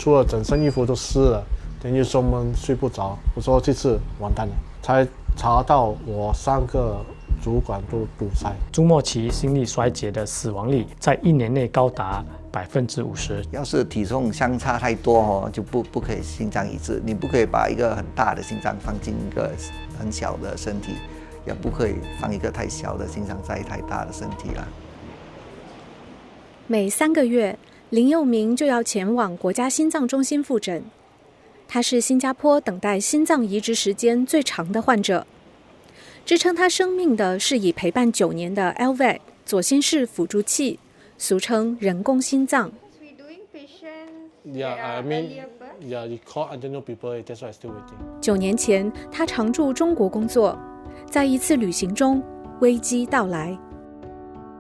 出了整身衣服都湿了，等于胸闷睡不着。我说这次完蛋了，才查到我3个主管都堵塞。朱末期心力衰竭的死亡率在1年内高达50%。要是体重相差太多就不可以心脏移植。你不可以把一个很大的心脏放进一个很小的身体，也不可以放一个太小的心脏在太大的身体了。每3个月，林佑明就要前往国家心脏中心复诊。他是新加坡等待心脏移植时间最长的患者。支撑他生命的是已陪伴9年的 LVAD 左心室辅助器，俗称人工心脏。9年前，他常驻中国工作，在一次旅行中，危机到来。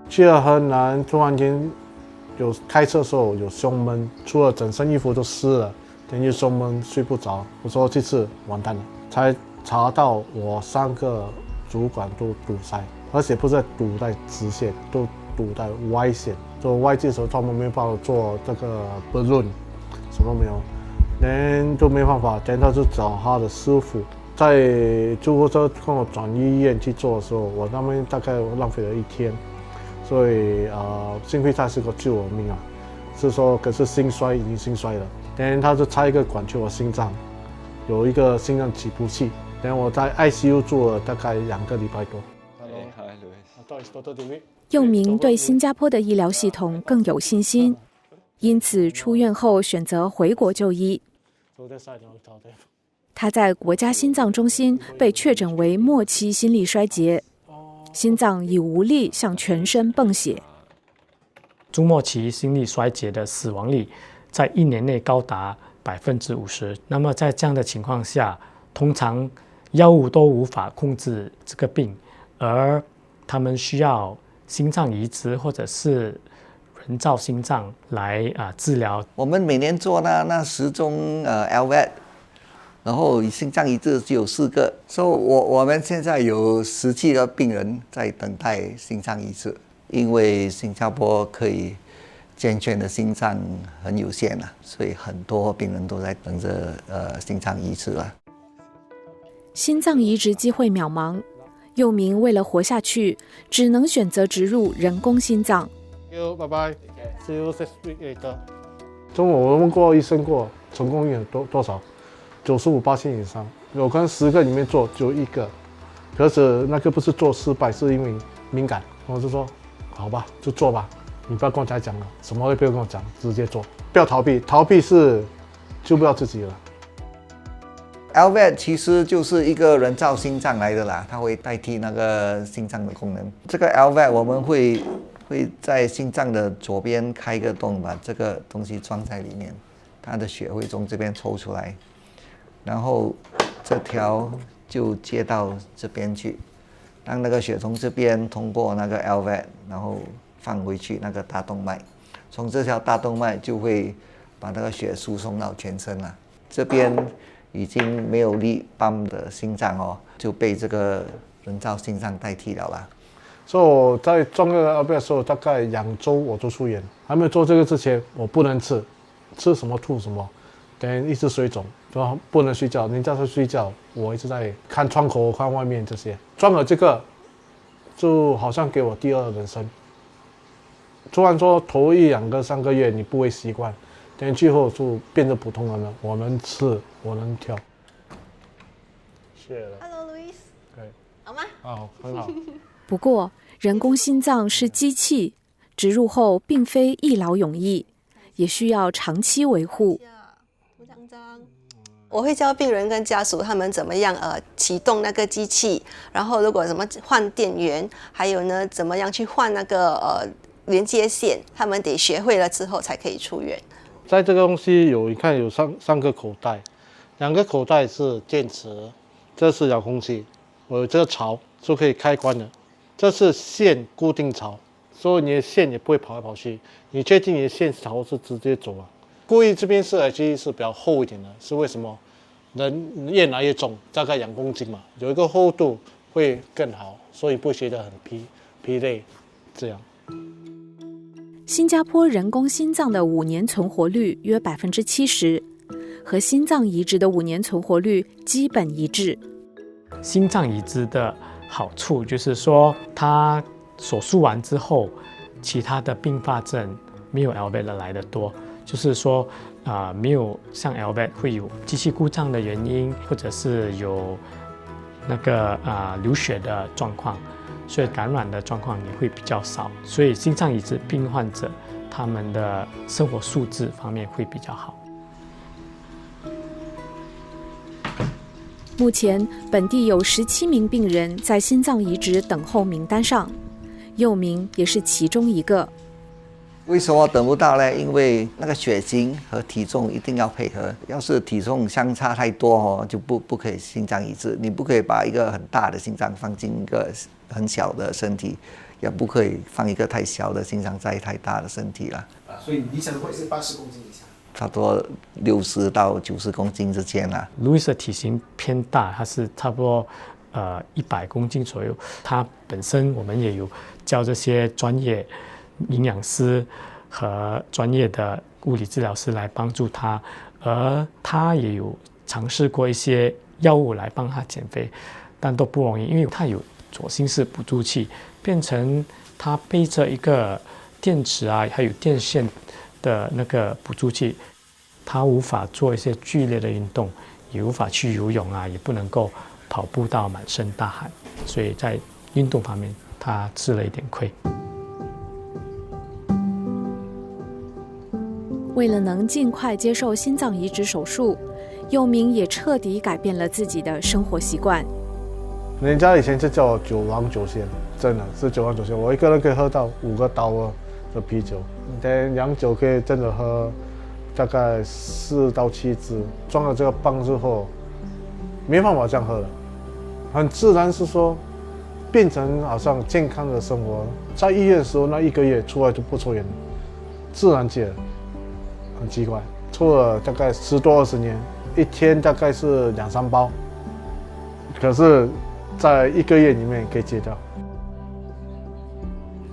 去了河南，突然间有开车的时候有胸闷，出了整身衣服都湿了，等于胸闷睡不着。我说这次完蛋了，才查到我3个主管都堵塞，而且不是堵在直线，都堵在歪线。做外界的时候，他们没有办法做这个不论，什么没有，人都没办法。等他就找他的师傅，在救护车跟我转医院去做的时候，我那边大概浪费了1天，所以幸亏他是个救我命啊，是说可是已经心衰了。等他就插一个管去我心脏，有一个心脏起搏器。等我在 ICU 住了大概2个礼拜多。佑明对新加坡的医疗系统更有信心，因此出院后选择回国就医。他在国家心脏中心被确诊为末期心力衰竭，心脏已无力向全身泵血。朱末期心力衰竭的死亡率在1年内高达50%。那么在这样的情况下，通常药物都无法控制这个病，而他们需要心脏移植或者是人造心脏来治疗。我们每年做那10宗LVAD， 然后心脏移植只有4个，所以我们现在有17个病人在等待心脏移植，因为新加坡可以健全的心脏很有限了，所以很多病人都在等着心脏移植了。心脏移植机会渺茫，佑明为了活下去，只能选择植入人工心脏。拜拜 ，See you next week later。中午我问过医生过，成功率有多少？95%以上。我跟10个里面做只有1个，可是那个不是做失败，是因为敏感。我就说，好吧，就做吧，你不要跟我讲了，什么都不要跟我讲，直接做，不要逃避，逃避是救不了自己了。LVAD 其实就是一个人造心脏来的啦，它会代替那个心脏的功能。这个 LVAD 我们会在心脏的左边开一个洞，把这个东西装在里面，它的血会从这边抽出来，然后这条就接到这边去，让那个血从这边通过那个 LVAD， 然后放回去那个大动脉，从这条大动脉就会把那个血输送到全身了。这边已经没有力泵的心脏就被这个人造心脏代替了啦。所以我在装这个 LVAD 的时候，大概2周我就出院。还没有做这个之前，我不能吃什么吐什么，等一直水肿，就不能睡觉。人家在睡觉，我一直在看窗口、看外面这些。装了这个，就好像给我第2人生。突然说头1、2个、3个月你不会习惯，等最后就变成普通人了。我能吃，我能跳。谢了。Hello Louis， 可以，好吗？好，很好。不过，人工心脏是机器，植入后并非一劳永逸，也需要长期维护。我会教病人跟家属他们怎么样启动那个机器，然后如果怎么换电源，还有呢怎么样去换那个连接线，他们得学会了之后才可以出院。在这个东西你看有三个口袋，2个口袋是电池，这是遥控器，我有这个槽就可以开关的，这是线固定槽，所以你的线也不会跑来跑去，你确定你的线槽是直接走啊。故意这边是 HE 是比较厚一点的，是为什么？人越来越重，大概2公斤嘛，有一个厚度会更好，所以不会觉得很疲累。这样，新加坡人工心脏的5年存活率约70%，和心脏移植的5年存活率基本一致。心脏移植的好处就是说，它手术完之后，其他的并发症没有 LVAD 来得多，就是说，没有像 LVAD 会有机器故障的原因，或者是有那个流血的状况，所以感染的状况也会比较少，所以心脏移植病患者他们的生活素质方面会比较好。目前，本地有17名病人在心脏移植等候名单上，佑明也是其中一个。为什么等不到呢？因为那个血型和体重一定要配合，要是体重相差太多就不可以心脏移植。你不可以把一个很大的心脏放进一个很小的身体，也不可以放一个太小的心脏在太大的身体了。所以理想的话是80公斤以下。差不多60到90公斤之间啦。Louis 的体型偏大，他是差不多100公斤左右。他本身我们也有教这些专业营养师和专业的物理治疗师来帮助他，而他也有尝试过一些药物来帮他减肥，但都不容易，因为他有左心室补助器，变成他背着一个电池还有电线的那个补助器，他无法做一些剧烈的运动，也无法去游泳也不能够跑步到满身大汗，所以在运动方面他吃了一点亏。为了能尽快接受心脏移植手术，佑明也彻底改变了自己的生活习惯。人家以前就叫我9王9仙，真的是9王9仙。我一个人可以喝到5个刀的啤酒，但洋酒可以真的喝大概4到7支。装了这个棒之后，没办法这样喝了，很自然是说变成好像健康的生活。在医院的时候那1个月出来就不抽烟了，自然戒了，很奇怪。抽了大概10多20年，一天大概是2、3包，可是在1个月里面可以戒掉。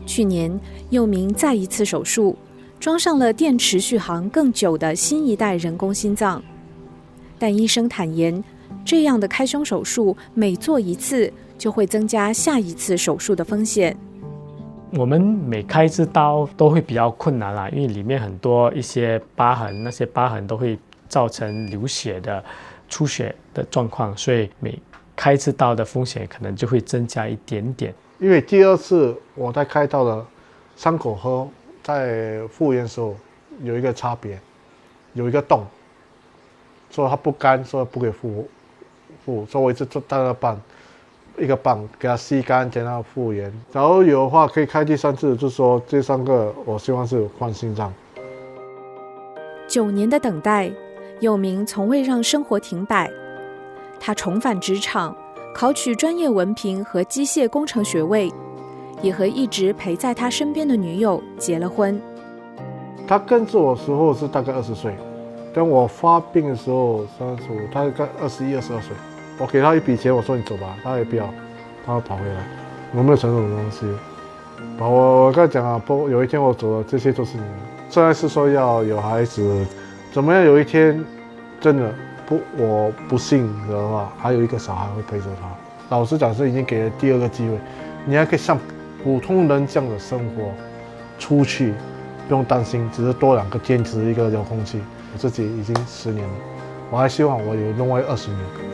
去年，佑明再一次手术，装上了电池续航更久的新一代人工心脏。但医生坦言，这样的开胸手术每做一次，就会增加下一次手术的风险。我们每开一支刀都会比较困难啦，因为里面很多一些疤痕，那些疤痕都会造成流血的、出血的状况，所以每开一次刀的风险可能就会增加一点点。因为第2次我在开刀的伤口和在复原的时候有一个差别，有一个洞，所以它不干，所以不可以复，所以我一直做大个棒，一个棒给它吸干，给它复原。然后有的话可以开第3次，就是说这3个我希望是换心脏。9年的等待，佑明从未让生活停摆。他重返职场，考取专业文凭和机械工程学位，也和一直陪在他身边的女友结了婚。他跟着我的时候是大概20岁，等我发病的时候35，他大概21、22岁。我给他一笔钱，我说你走吧，他也不要，他要跑回来。我没有存这种东西。我跟他讲不，有一天我走了，这些都是你的。虽然是说要有孩子，怎么样有一天真的我不幸的话，还有一个小孩会陪着他。老实讲，是已经给了第2个机会，你还可以像普通人这样的生活，出去不用担心，只是多2个电池，1个遥控器。我自己已经10年了，我还希望我有另外20年。